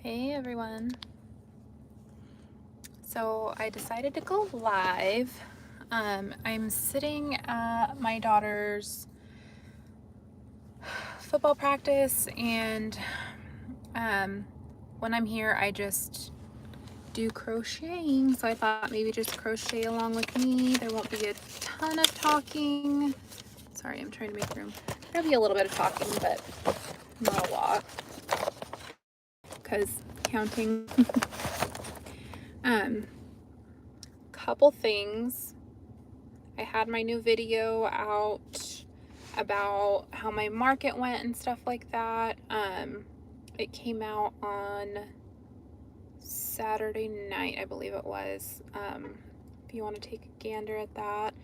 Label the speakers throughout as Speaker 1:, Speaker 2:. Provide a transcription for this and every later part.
Speaker 1: Hey everyone. So I decided to go live. I'm sitting at my daughter's football practice, and when I'm here I just do crocheting. So I thought maybe just crochet along with me. There won't be a ton of talking. Sorry, I'm trying to make room. There'll be a little bit of talking, but not a lot because counting. Couple things. I had my new video out about how my market went and stuff like that. It came out on Saturday night, I believe it was. If you want to take a gander at that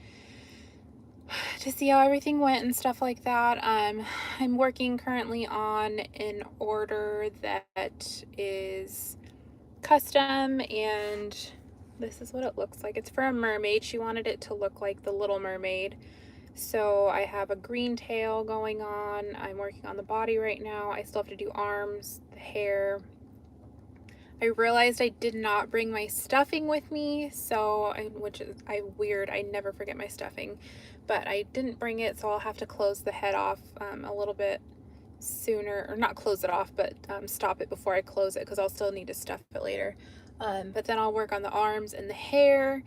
Speaker 1: to see how everything went and stuff like that. I'm working currently on an order that is custom, and this is what it looks like. It's for a mermaid. She wanted it to look like the Little Mermaid. So I have a green tail going on. I'm working on the body right now. I still have to do arms, the hair. I realized I did not bring my stuffing with me, which is weird. I never forget my stuffing, but I didn't bring it, so I'll have to close the head off a little bit sooner, or not close it off, but stop it before I close it, because I'll still need to stuff it later. But then I'll work on the arms and the hair.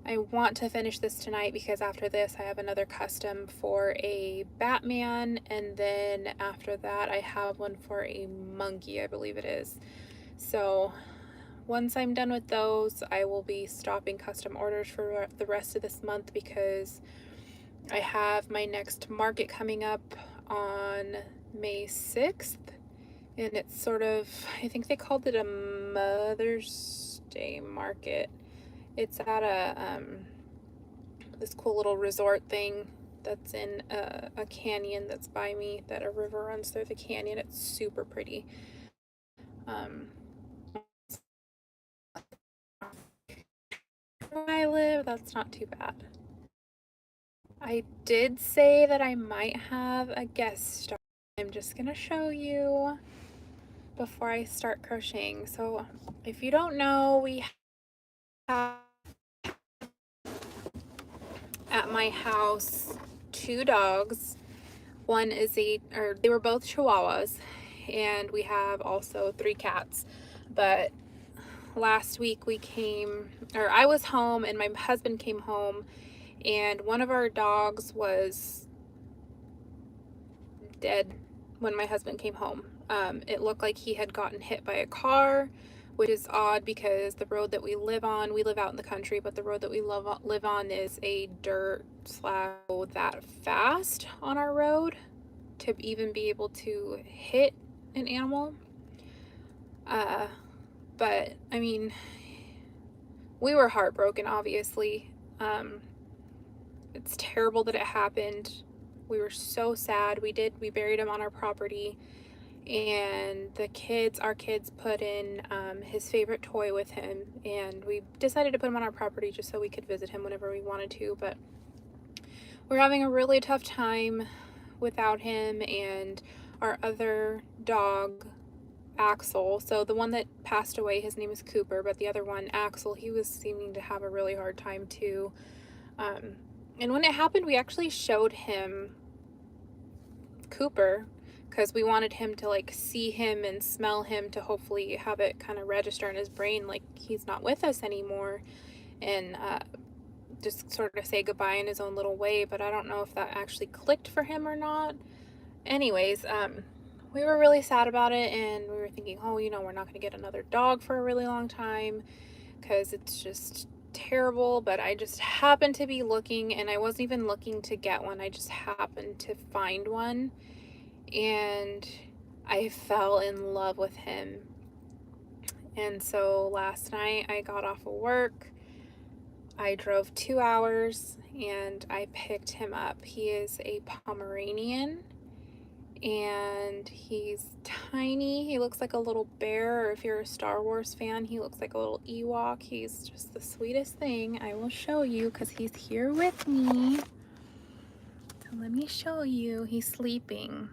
Speaker 1: I want to finish this tonight because after this I have another custom for a Batman, and then after that I have one for a monkey, I believe it is. So once I'm done with those, I will be stopping custom orders for the rest of this month, because I have my next market coming up on May 6th, and it's sort of, I think they called it a Mother's Day market. It's at a this cool little resort thing that's in a canyon that's by me, that a river runs through the canyon. It's super pretty. Where I live, that's not too bad. I did say that I might have a guest star. I'm just gonna show you before I start crocheting. So if you don't know, we have at my house 2 dogs. One is they were both Chihuahuas, and we have also 3 cats. But last week I was home and my husband came home, and one of our dogs was dead when my husband came home. It looked like he had gotten hit by a car, which is odd because the road that we live on, we live out in the country, but the road that we live on is a dirt slab that fast on our road to even be able to hit an animal. But I mean, we were heartbroken, obviously. It's terrible that it happened. We were so sad. We buried him on our property, and our kids put in his favorite toy with him, and we decided to put him on our property just so we could visit him whenever we wanted to. But we're having a really tough time without him. And our other dog, Axel, so the one that passed away, his name is Cooper, but the other one, Axel, he was seeming to have a really hard time too. And when it happened, we actually showed him Cooper because we wanted him to like see him and smell him, to hopefully have it kind of register in his brain like he's not with us anymore, and just sort of say goodbye in his own little way. But I don't know if that actually clicked for him or not. Anyways, we were really sad about it, and we were thinking, oh, we're not going to get another dog for a really long time because it's just terrible. But I just happened to be looking, and I wasn't even looking to get one. I just happened to find one, and I fell in love with him. And so last night I got off of work. I drove 2 hours and I picked him up. He is a Pomeranian, and he's tiny. He looks like a little bear, or if you're a Star Wars fan, he looks like a little Ewok. He's just the sweetest thing. I will show you because he's here with me. So let me show you. He's sleeping.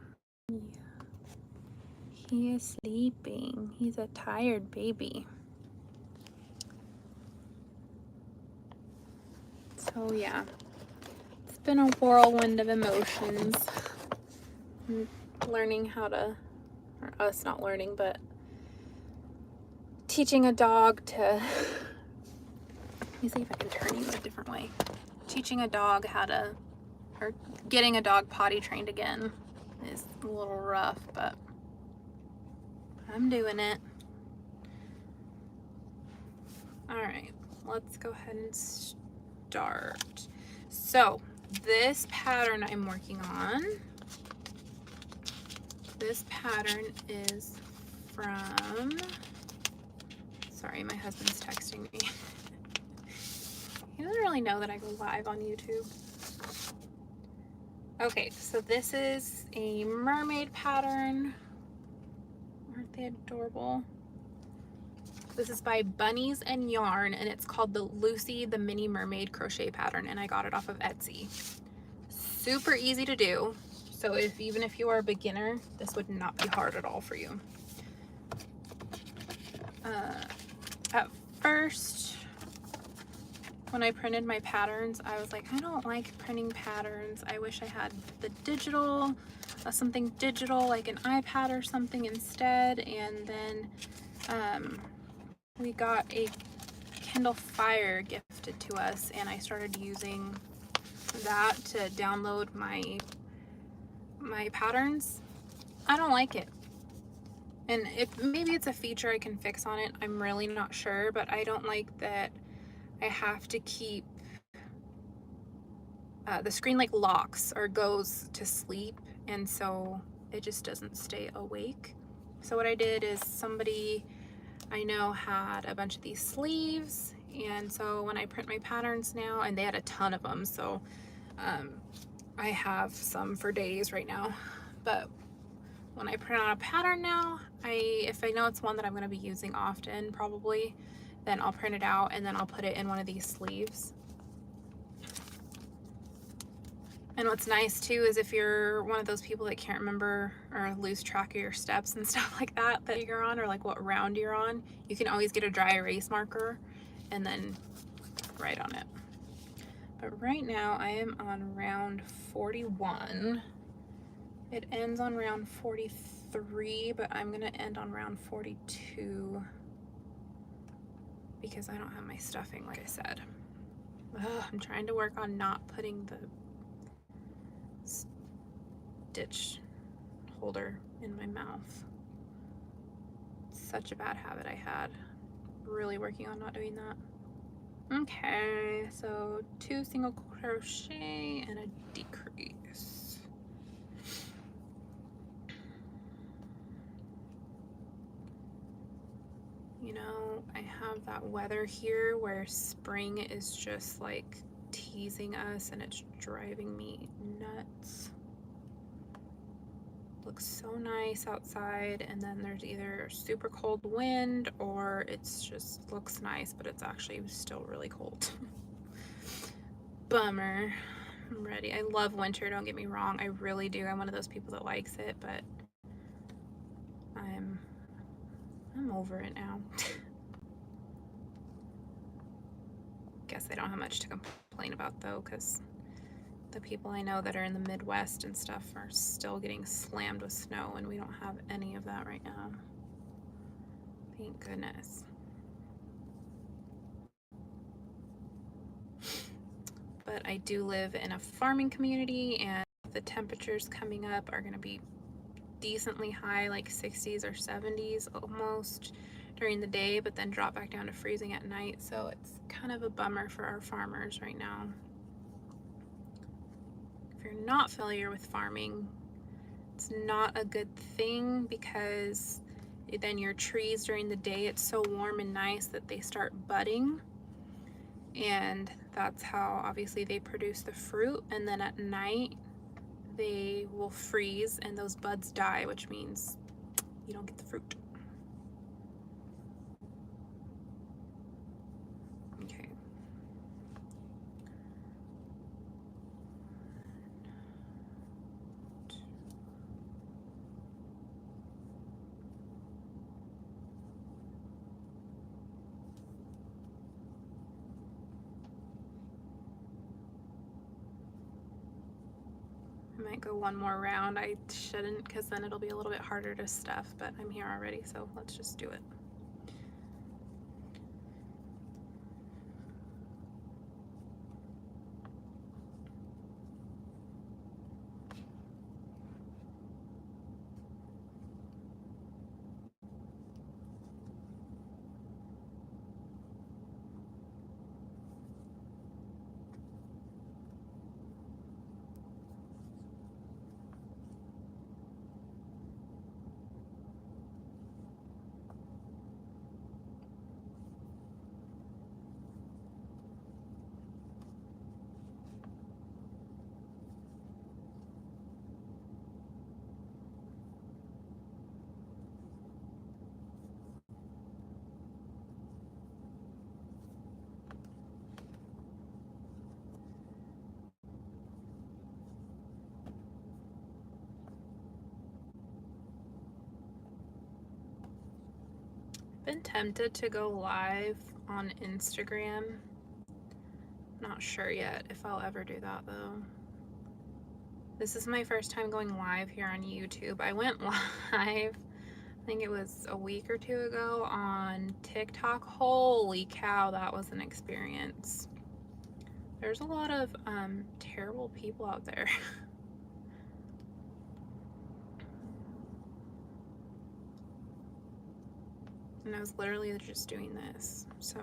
Speaker 1: He is sleeping. He's a tired baby. So yeah, it's been a whirlwind of emotions. I'm learning how to, or us not learning, but teaching a dog to, let me see if I can turn you a different way. Teaching a dog how to, or getting a dog potty trained again is a little rough, but I'm doing it. All right, let's go ahead and start. So this pattern I'm working on, this pattern is from, sorry, my husband's texting me. He doesn't really know that I go live on YouTube. Okay, so this is a mermaid pattern. Aren't they adorable? This is by Bunnies and Yarn, and it's called the Lucy the Mini Mermaid crochet pattern, and I got it off of Etsy. Super easy to do. So even if you are a beginner, this would not be hard at all for you. At first, when I printed my patterns, I was like, I don't like printing patterns. I wish I had the digital, something digital like an iPad or something instead. And then we got a Kindle Fire gifted to us, and I started using that to download my patterns. I don't like it. And maybe it's a feature I can fix on it. I'm really not sure, but I don't like that I have to keep the screen like locks or goes to sleep, and so it just doesn't stay awake. So what I did is, somebody I know had a bunch of these sleeves, and so when I print my patterns now, and they had a ton of them, so I have some for days right now, but when I print on a pattern now, if I know it's one that I'm going to be using often, probably, then I'll print it out and then I'll put it in one of these sleeves. And what's nice too is if you're one of those people that can't remember or lose track of your steps and stuff like that you're on, or like what round you're on, you can always get a dry erase marker and then write on it. But right now I am on round 41. It ends on round 43, but I'm gonna end on round 42 because I don't have my stuffing, like I said. Ugh, I'm trying to work on not putting the stitch holder in my mouth. It's such a bad habit I had. Really working on not doing that. Okay, so 2 single crochet and a decrease. You know, I have that weather here where spring is just like teasing us and it's driving me nuts. Looks so nice outside, and then there's either super cold wind or it's just looks nice, but it's actually still really cold. Bummer. I'm ready. I love winter, don't get me wrong. I really do. I'm one of those people that likes it, but I'm over it now. Guess I don't have much to complain about though, because the people I know that are in the Midwest and stuff are still getting slammed with snow, and we don't have any of that right now. Thank goodness. But I do live in a farming community, and the temperatures coming up are going to be decently high, like 60s or 70s almost during the day, but then drop back down to freezing at night. So it's kind of a bummer for our farmers right now. If you're not familiar with farming, it's not a good thing, because then your trees during the day, it's so warm and nice that they start budding, and that's how obviously they produce the fruit, and then at night they will freeze and those buds die, which means you don't get the fruit. Okay. I might go one more round. I shouldn't, because then it'll be a little bit harder to stuff, but I'm here already, so let's just do it. Been tempted to go live on Instagram. Not sure yet if I'll ever do that though. This is my first time going live here on YouTube. I went live, I think it was a week or two ago on TikTok. Holy cow, that was an experience. There's a lot of terrible people out there. And I was literally just doing this, so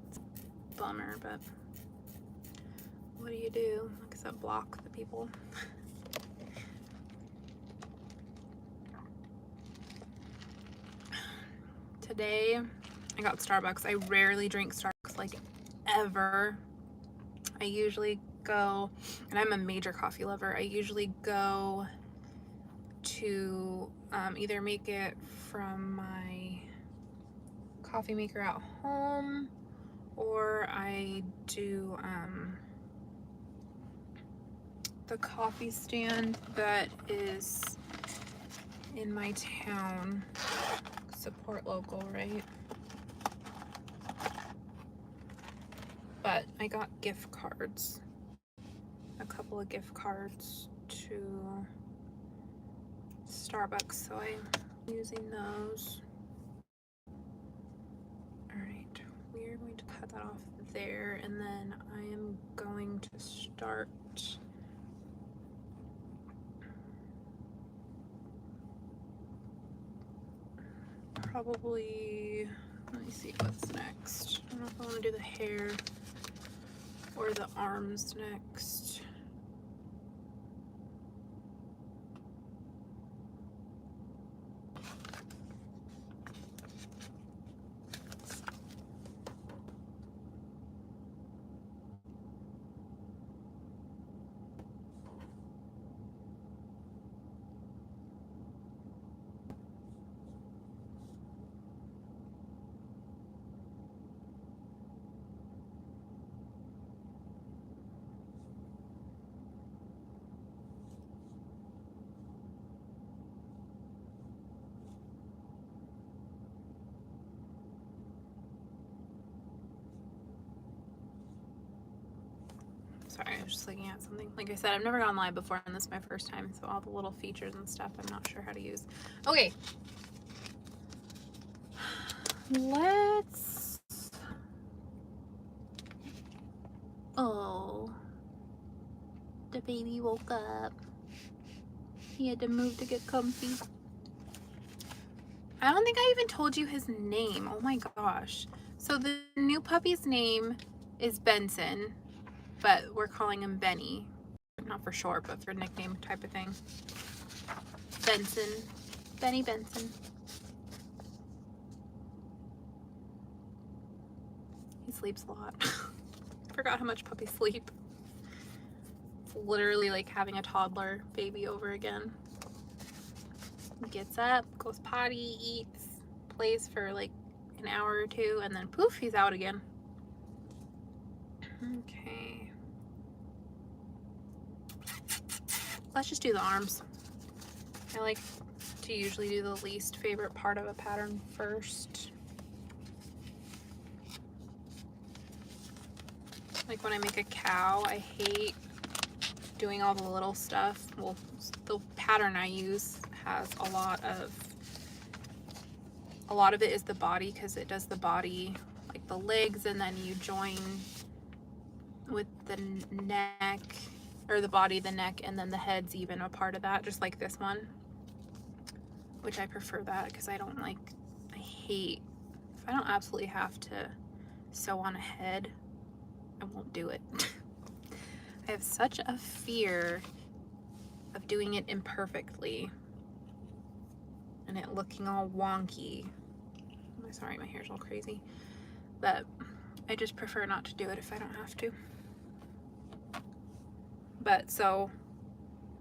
Speaker 1: it's a bummer, but what do you do? Like I said, block the people. Today I got Starbucks. I rarely drink Starbucks, like ever. I usually go, and I'm a major coffee lover, I usually go to either make it from my coffee maker at home, or I do the coffee stand that is in my town. Support local, right? But I got gift cards, a couple of gift cards to Starbucks, so I'm using those. Alright, we are going to cut that off there, and then I am going to start probably, let me see what's next. I don't know if I want to do the hair or the arms next. Sorry, I was just looking at something. Like I said, I've never gone live before, and this is my first time, so all the little features and stuff I'm not sure how to use. Okay. Let's... Oh. The baby woke up. He had to move to get comfy. I don't think I even told you his name. Oh my gosh. So the new puppy's name is Benson, but we're calling him Benny. Not for short, but for nickname type of thing. Benson. Benny Benson. He sleeps a lot. I forgot how much puppies sleep. It's literally like having a toddler baby over again. He gets up, goes potty, eats, plays for like an hour or two, and then poof, he's out again. Okay. Let's just do the arms. I like to usually do the least favorite part of a pattern first. Like when I make a cow, I hate doing all the little stuff. Well, the pattern I use has a lot of it is the body, because it does the body, like the legs, and then you join with the neck, or the body, the neck, and then the head's even a part of that, just like this one, which I prefer that because I hate, if I don't absolutely have to sew on a head, I won't do it. I have such a fear of doing it imperfectly and it looking all wonky. I'm sorry, my hair's all crazy, but I just prefer not to do it if I don't have to. But so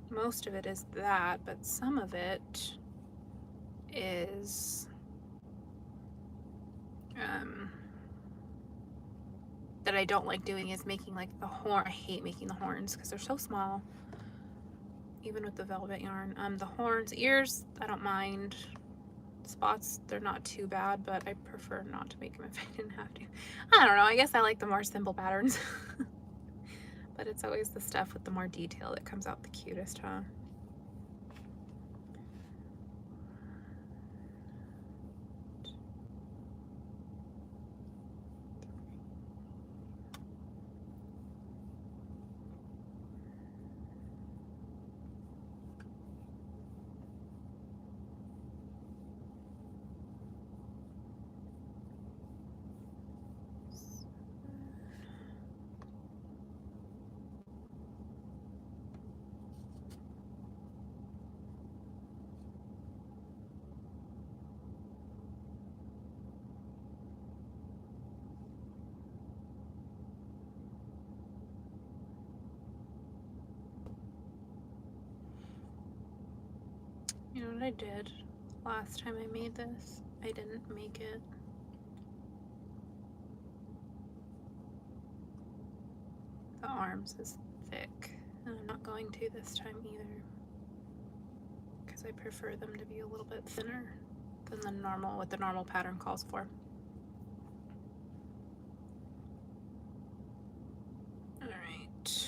Speaker 1: most of it is that, but some of it is that I don't like doing is making like the horn. I hate making the horns because they're so small, even with the velvet yarn. The horns, ears, I don't mind. Spots, they're not too bad, but I prefer not to make them if I didn't have to. I don't know, I guess I like the more simple patterns. But it's always the stuff with the more detail that comes out the cutest, huh? You know what I did last time I made this? I didn't make it. The arms is thick, and I'm not going to this time either, because I prefer them to be a little bit thinner than the normal, what the normal pattern calls for. All right.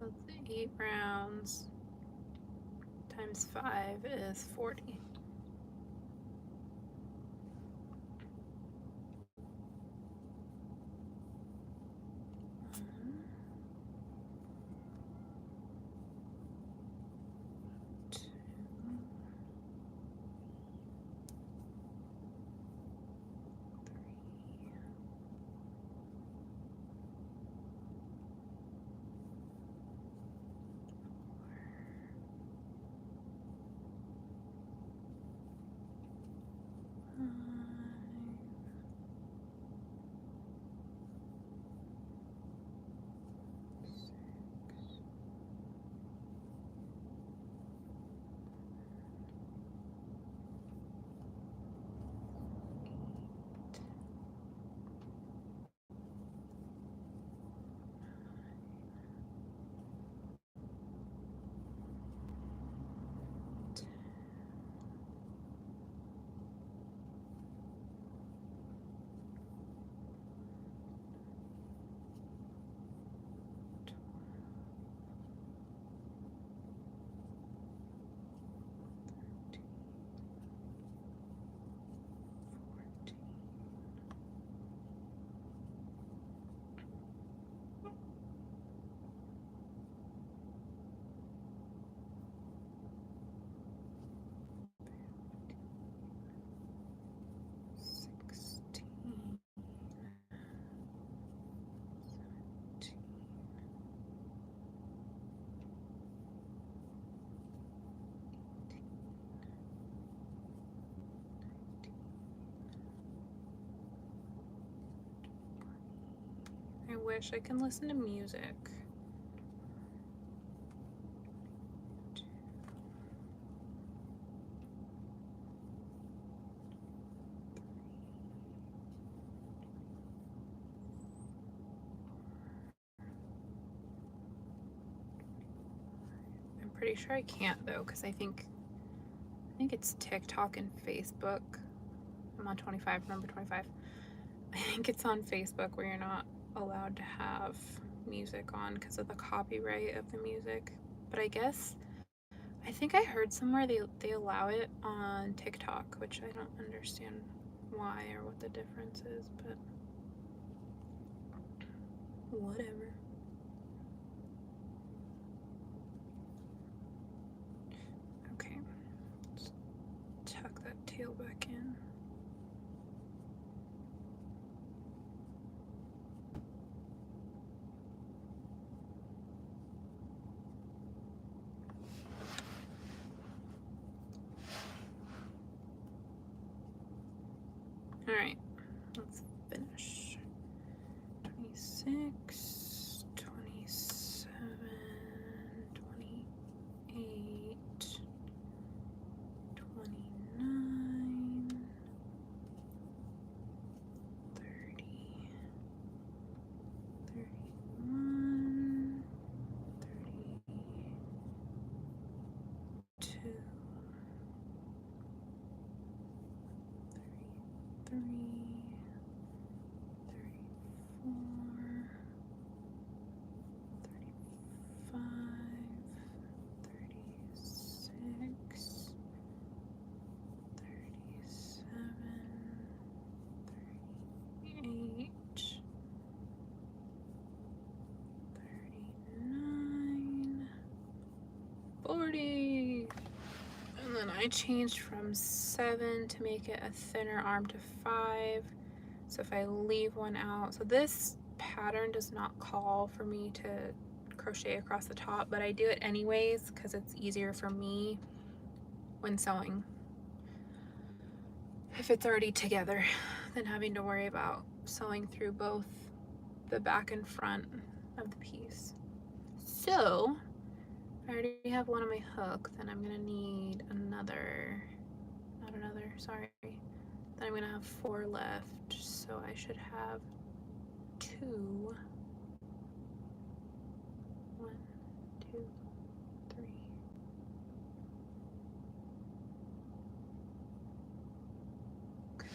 Speaker 1: So that's 8 rounds times 5 is 40. wish I can listen to music. I'm pretty sure I can't though, because I think it's TikTok and Facebook. I'm on 25, number 25. I think it's on Facebook where you're not allowed to have music on because of the copyright of the music. But I think I heard somewhere they allow it on TikTok, which I don't understand why or what the difference is, but whatever. Okay, let's tuck that tail back in. All right, let's finish. 26, 27, 28, 29, 30, 31, 32, 33, 34, 36, 37, 38, 39, 40. And then I changed from 7 to make it a thinner arm to 5. So if I leave one out, so this pattern does not call for me to crochet across the top, but I do it anyways because it's easier for me when sewing if it's already together than having to worry about sewing through both the back and front of the piece. So I already have one on my hook, then I'm gonna need another, not another, sorry. Then I'm gonna have 4 left, so I should have 2. 1, 2, 3. Okay.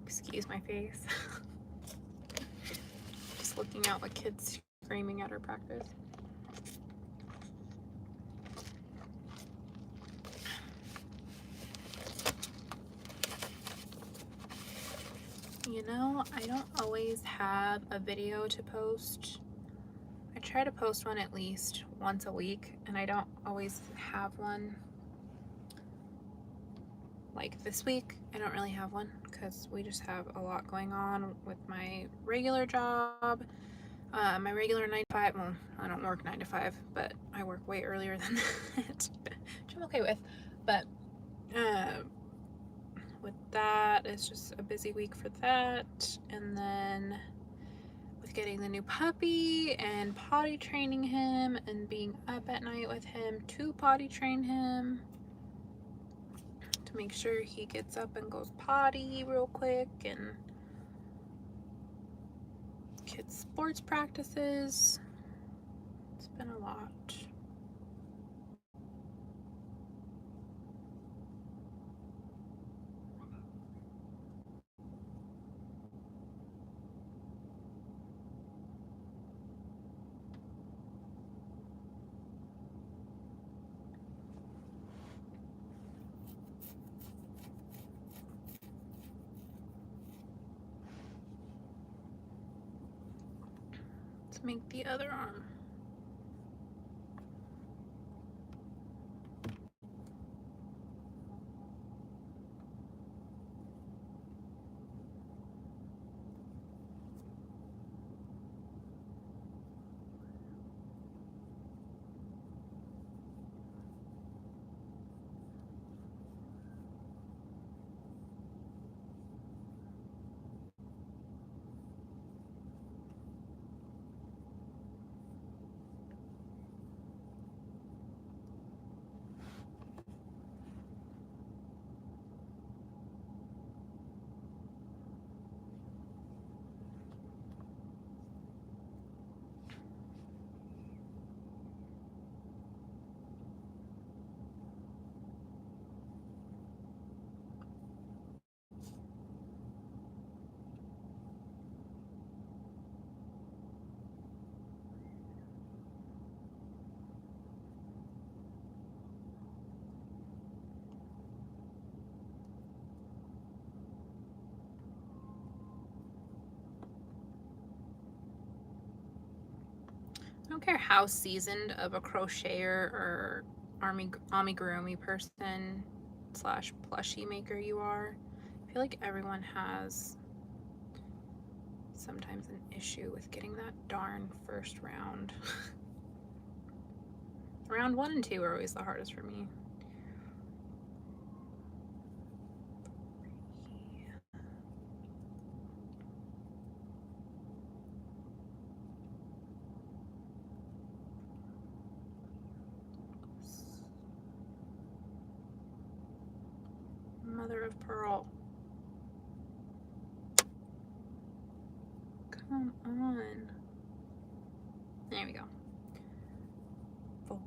Speaker 1: Excuse my face. Just looking out the kids screaming at her practice. You know, I don't always have a video to post. I try to post one at least once a week, and I don't always have one. Like this week, I don't really have one because we just have a lot going on with my regular job, my regular 9 to 5. Well, I don't work 9 to 5, but I work way earlier than that, which I'm okay with. But with that, it's just a busy week for that. And then with getting the new puppy and potty training him and being up at night with him to potty train him, to make sure he gets up and goes potty real quick, and kids sports practices. It's been a lot. Let's make the other arm. I don't care how seasoned of a crocheter or amigurumi person slash plushie maker you are. I feel like everyone has sometimes an issue with getting that darn first round. Round 1 and 2 are always the hardest for me. Mother of pearl. Come on. There we go. 4.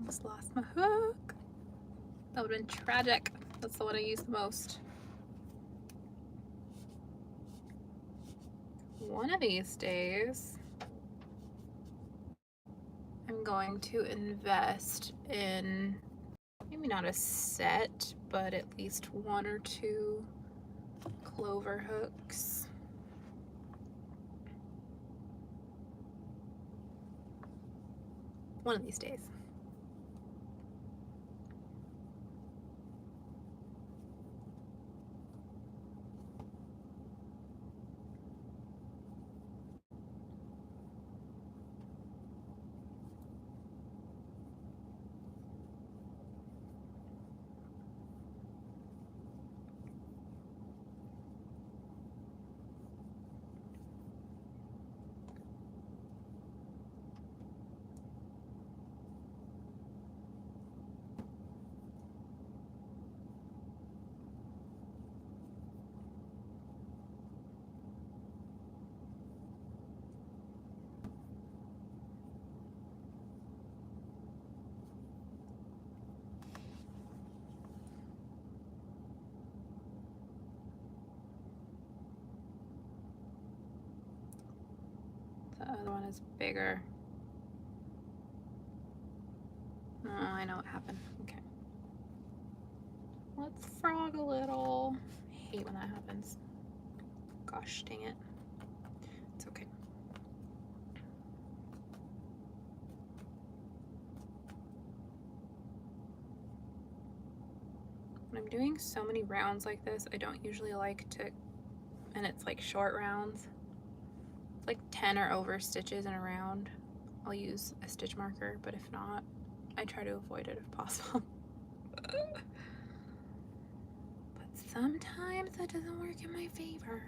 Speaker 1: Almost lost my hook. That would have been tragic. That's the one I use the most. One of these days, I'm going to invest in maybe not a set, but at least 1 or 2 clover hooks. One of these days. The other one is bigger. Oh, I know what happened. Okay. Let's frog a little. I hate when that happens. Gosh dang it. It's okay. When I'm doing so many rounds like this, I don't usually like to, and it's like short rounds, like 10 or over stitches in a round, I'll use a stitch marker, but if not, I try to avoid it if possible. But sometimes that doesn't work in my favor.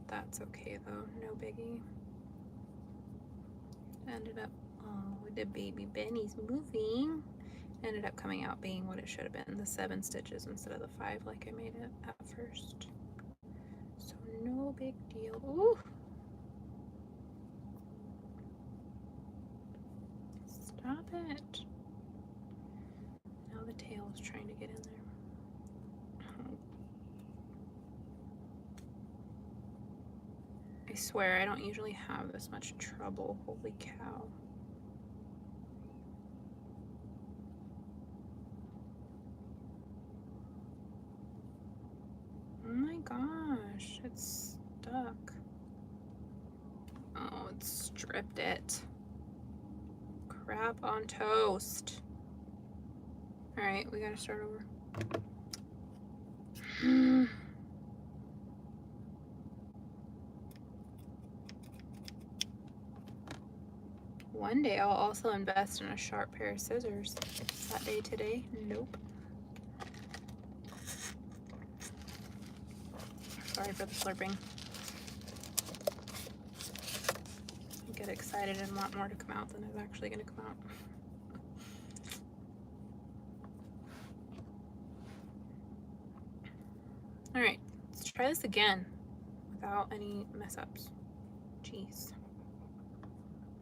Speaker 1: That's okay though, no biggie. Ended up, oh, the baby Benny's moving. Ended up coming out being what it should have been, the 7 stitches instead of the 5 like I made it at first. So no big deal. Ooh. Stop it. Now the tail is trying to get in there. I swear I don't usually have this much trouble. Holy cow. Oh my gosh, it's stuck. Oh, it stripped it. Crap on toast. All right, we gotta start over. One day I'll also invest in a sharp pair of scissors. Is that day today? Nope. Sorry for the slurping. I get excited and want more to come out than is actually going to come out. All right, let's try this again without any mess ups. Jeez.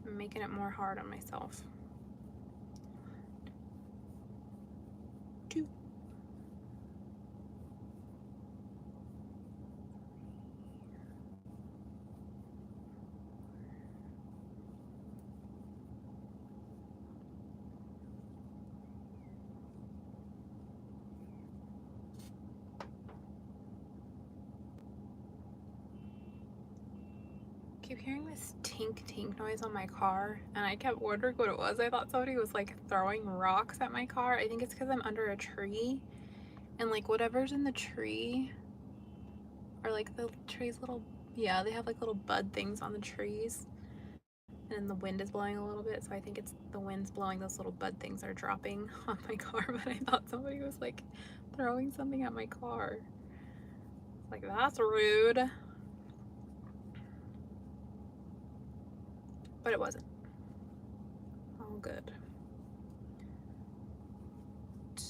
Speaker 1: I'm making it more hard on myself. 2. I keep hearing this tink tink noise on my car and I kept wondering what it was. I thought somebody was like throwing rocks at my car. I think it's because I'm under a tree and like whatever's in the tree or like the tree's little, yeah, they have like little bud things on the trees and the wind is blowing a little bit, so I think it's the wind's blowing those little bud things are dropping on my car. But I thought somebody was like throwing something at my car. Like, that's rude. But it wasn't. All good. 2.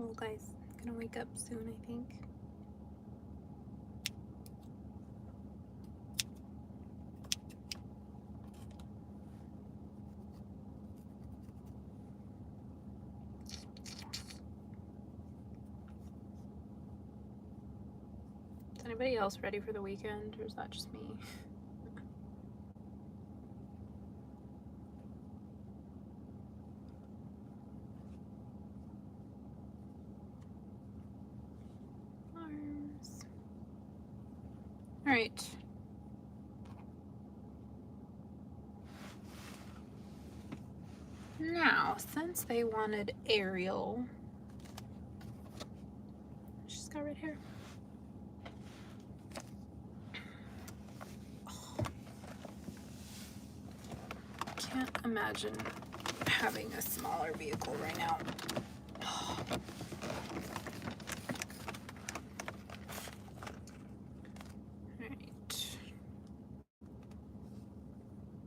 Speaker 1: Little guy's gonna wake up soon, I think. Is anybody else ready for the weekend, or is that just me? Arms. All right. Now, since they wanted Ariel, she's got red hair. Can't imagine having a smaller vehicle right now. Alright.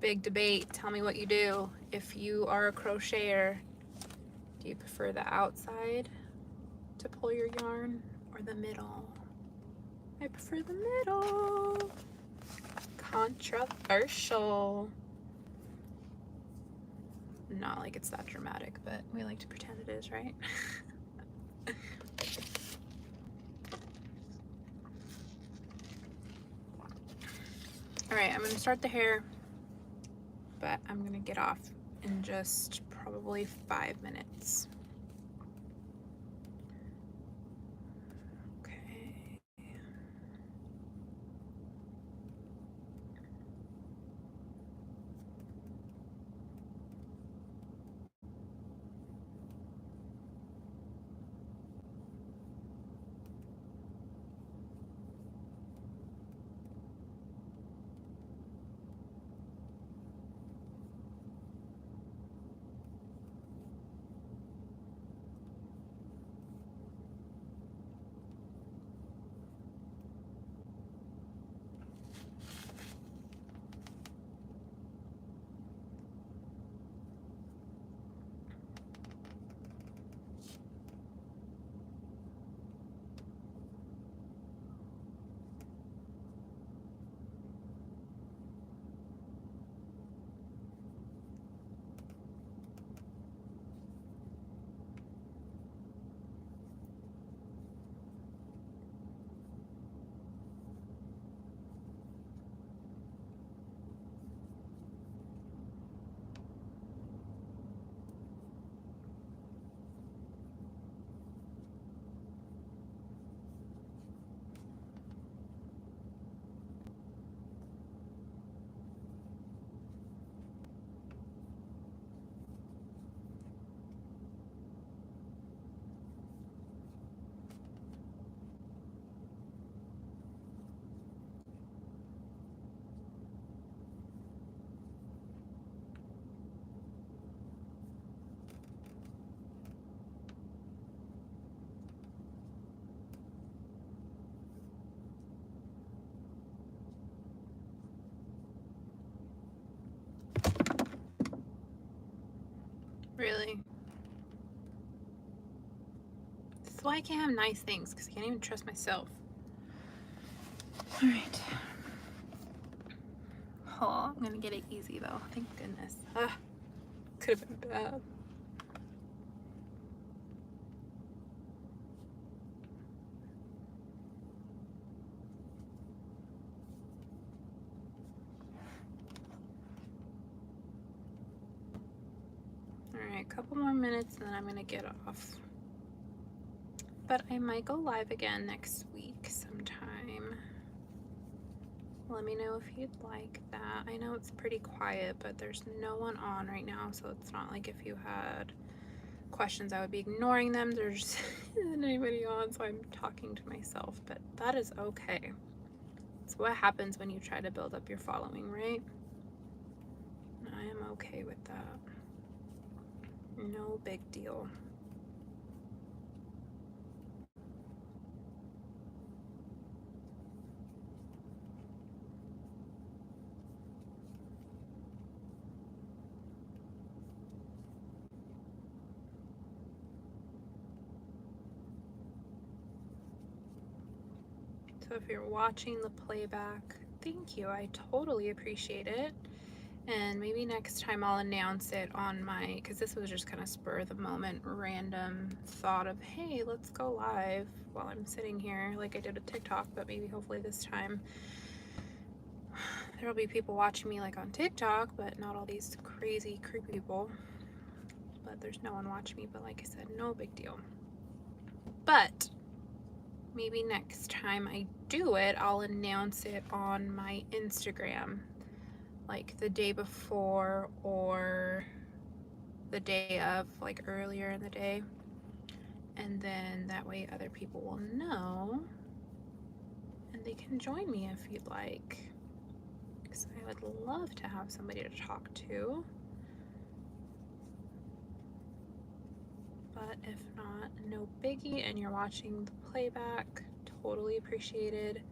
Speaker 1: Big debate. Tell me what you do. If you are a crocheter, do you prefer the outside to pull your yarn or the middle? I prefer the middle. Controversial. Not like it's that dramatic, but we like to pretend it is, right? Alright, I'm going to start the hair, but I'm going to get off in just probably 5 minutes. Really? This is why I can't have nice things, because I can't even trust myself. Alright. Oh, I'm gonna get it easy though. Thank goodness. Could have been bad. Alright, a couple more minutes and then I'm gonna get off. But I might go live again next week sometime. Let me know if you'd like that. I know it's pretty quiet, but there's no one on right now, so it's not like if you had questions I would be ignoring them. There's isn't anybody on, so I'm talking to myself, but that is okay. It's what happens when you try to build up your following, right? I am okay with that. No big deal. So if you're watching the playback, thank you. I totally appreciate it. And maybe next time I'll announce it on my, because this was just kind of spur of the moment, random thought of, hey, let's go live while I'm sitting here like I did with TikTok, but maybe hopefully this time there'll be people watching me like on TikTok, but not all these crazy, creepy people. But there's no one watching me, but like I said, no big deal. But maybe next time I do it, I'll announce it on my Instagram, like the day before or the day of, like earlier in the day. And then that way other people will know and they can join me if you'd like. Because I would love to have somebody to talk to. But if not, no biggie, and you're watching the playback, totally appreciated.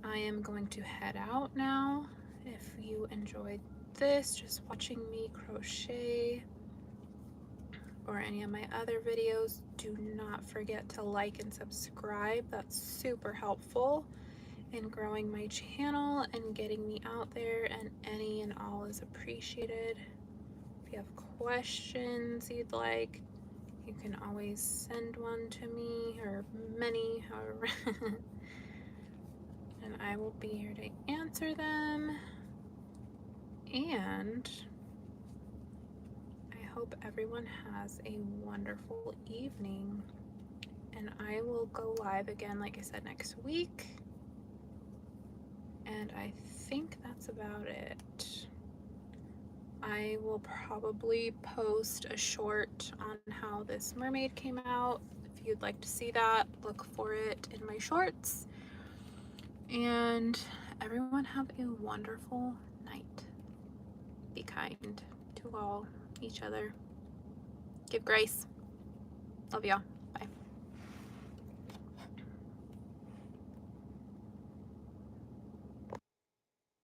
Speaker 1: I am going to head out now. If you enjoyed this, just watching me crochet or any of my other videos, do not forget to like and subscribe. That's super helpful in growing my channel and getting me out there, and any and all is appreciated. If you have questions you'd like, you can always send one to me, or many, however, and I will be here to answer them. And I hope everyone has a wonderful evening. And I will go live again, like I said, next week. And I think that's about it. I will probably post a short on how this mermaid came out. If you'd like to see that, look for it in my shorts. And everyone have a wonderful night. Be kind to all, each other. Give grace. Love y'all.